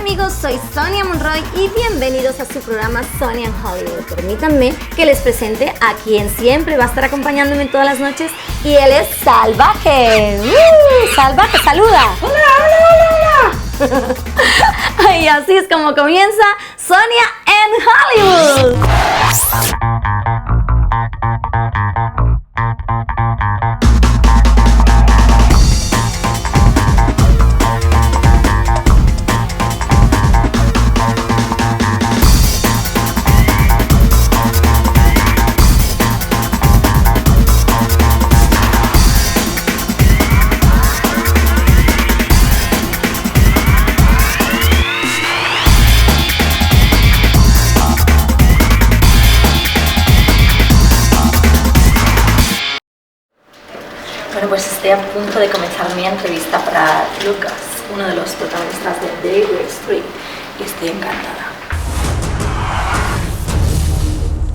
amigos, soy Sonia Monroy y bienvenidos a su programa Sonia en Hollywood. Permítanme que les presente a quien siempre va a estar acompañándome todas las noches y él es Salvaje. Salvaje, saluda. Hola, hola, hola, hola. Y así es como comienza Sonia en Hollywood. Bueno, pues estoy a punto de comenzar mi entrevista para Luke Goss, uno de los protagonistas de Death Race 3, y estoy encantada.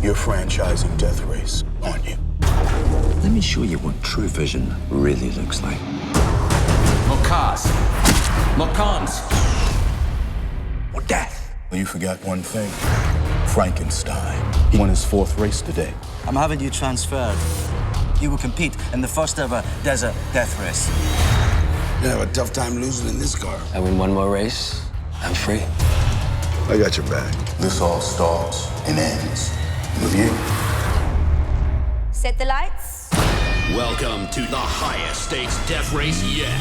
You're franchising Death Race, aren't you? Let me show you what true vision really looks like. Mokas. Mokans. Or death. Well, you forgot one thing. Frankenstein. He won his 4th race today. I'm having you transferred. You will compete in the first ever desert death race. You're gonna have a tough time losing in this car. I win one more race, I'm free. I got your back. This all starts and ends with you. Set the lights. Welcome to the highest stakes death race yet.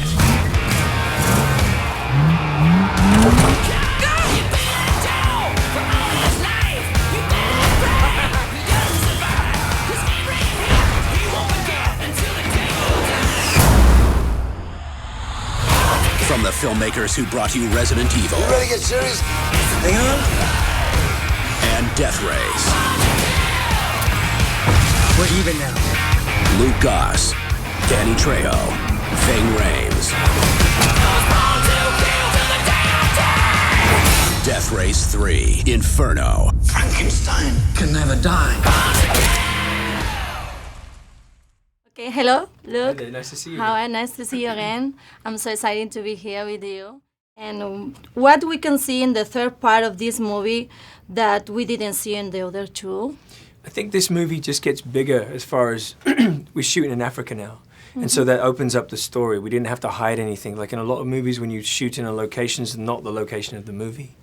From the filmmakers who brought you Resident Evil. You ready to get serious? Hang on. And Death Race. We're even now. Luke Goss, Danny Trejo, Ving Rhames. Death Race 3, Inferno. Frankenstein can never die. Okay, hello, Luke. Hi there, nice to see you. How nice to see you again. I'm so excited to be here with you. And what we can see in the third part of this movie that we didn't see in the other two? I think this movie just gets bigger as far as we're shooting in Africa now. And so that opens up the story. We didn't have to hide anything. Like in a lot of movies, when you shoot in a location, it's not the location of the movie.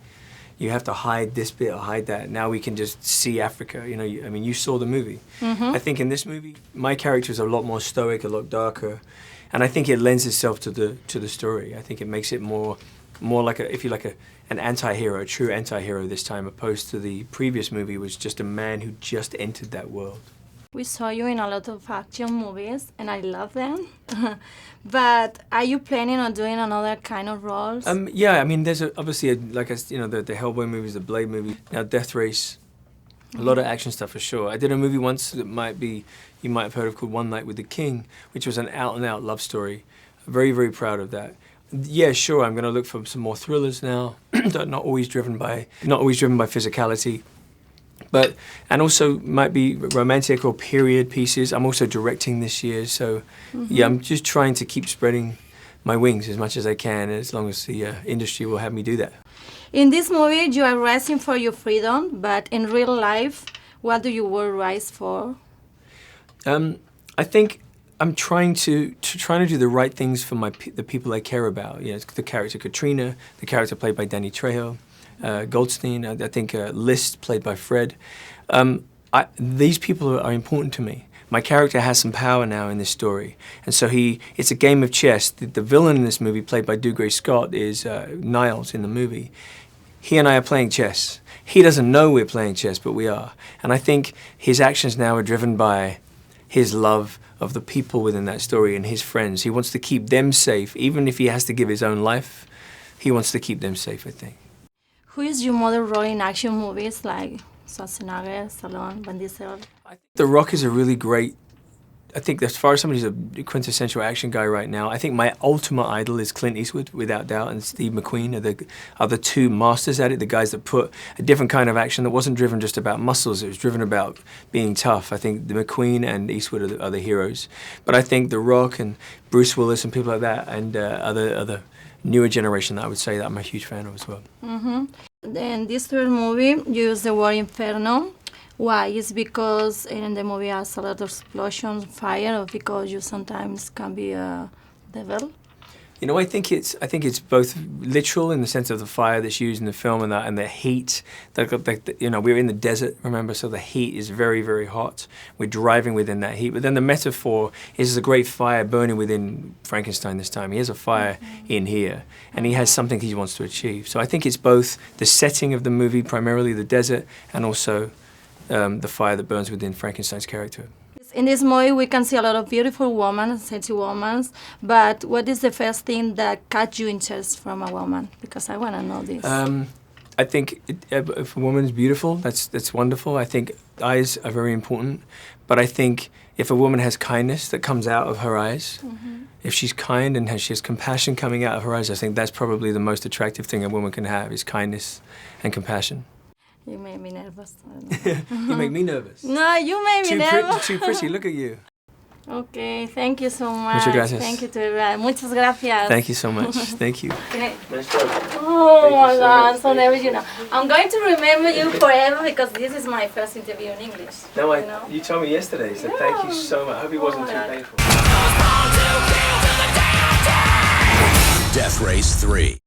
You have to hide this bit or hide that. Now we can just see Africa. You know, I mean, you saw the movie. I think in this movie, my character is a lot more stoic, a lot darker, and I think it lends itself to the story. I think it makes it more like an anti-hero, a true anti-hero this time, opposed to the previous movie, was just a man who just entered that world. We saw you in a lot of action movies, and I love them. But are you planning on doing another kind of roles? Yeah, I mean, there's obviously the Hellboy movies, the Blade movie, now Death Race, a lot of action stuff for sure. I did a movie once that you might have heard of, called One Night with the King, which was an out-and-out love story. Very, very proud of that. Yeah, sure, I'm going to look for some more thrillers now, not always driven by physicality. And also might be romantic or period pieces. I'm also directing this year, so yeah, I'm just trying to keep spreading my wings as much as I can, as long as the industry will have me do that. In this movie, you are rising for your freedom, but in real life, what do you will rise for? I think I'm trying to do the right things for the people I care about. You know, the character Katrina, the character played by Danny Trejo, Goldstein, I think List, played by Fred. These people are important to me. My character has some power now in this story, and so it's a game of chess. The villain in this movie, played by Dougray Scott, is Niles in the movie. He and I are playing chess. He doesn't know we're playing chess, but we are. And I think his actions now are driven by his love of the people within that story and his friends. He wants to keep them safe, even if he has to give his own life. He wants to keep them safe, I think. Who is your model role in action movies like Schwarzenegger, Stallone, Vin Diesel? I think The Rock is a really great I think as far as somebody who's a quintessential action guy right now, I think my ultimate idol is Clint Eastwood, without doubt, and Steve McQueen are the two masters at it, the guys that put a different kind of action that wasn't driven just about muscles, it was driven about being tough. I think the McQueen and Eastwood are the heroes. But I think The Rock and Bruce Willis and people like that and other newer generation that I would say that I'm a huge fan of as well. In this third movie, you use the word inferno. Why? Is because in the movie has a lot of explosions, fire, or because you sometimes can be a devil? You know, I think it's both literal in the sense of the fire that's used in the film and the heat. You know, we're in the desert, remember, so the heat is very, very hot. We're driving within that heat. But then the metaphor is a great fire burning within Frankenstein this time. He has a fire in here, and he has something he wants to achieve. So I think it's both the setting of the movie, primarily the desert, and also the fire that burns within Frankenstein's character. In this movie, we can see a lot of beautiful women, sexy women, but what is the first thing that caught you interest from a woman? Because I want to know this. I think if a woman is beautiful, that's wonderful. I think eyes are very important, but I think if a woman has kindness that comes out of her eyes, if she's kind and she has compassion coming out of her eyes, I think that's probably the most attractive thing a woman can have, is kindness and compassion. You made me nervous. You make me nervous. No, you made me nervous. Too pretty, look at you. Okay, thank you so much. Muchas gracias. Thank you to everyone. Muchas gracias. Thank you so much. Thank you. Nice job. Oh my God, I'm so nervous, you know. I'm going to remember you forever because this is my first interview in English. No, you know? you told me yesterday, so thank you so much. I hope it wasn't too painful. Death Race 3.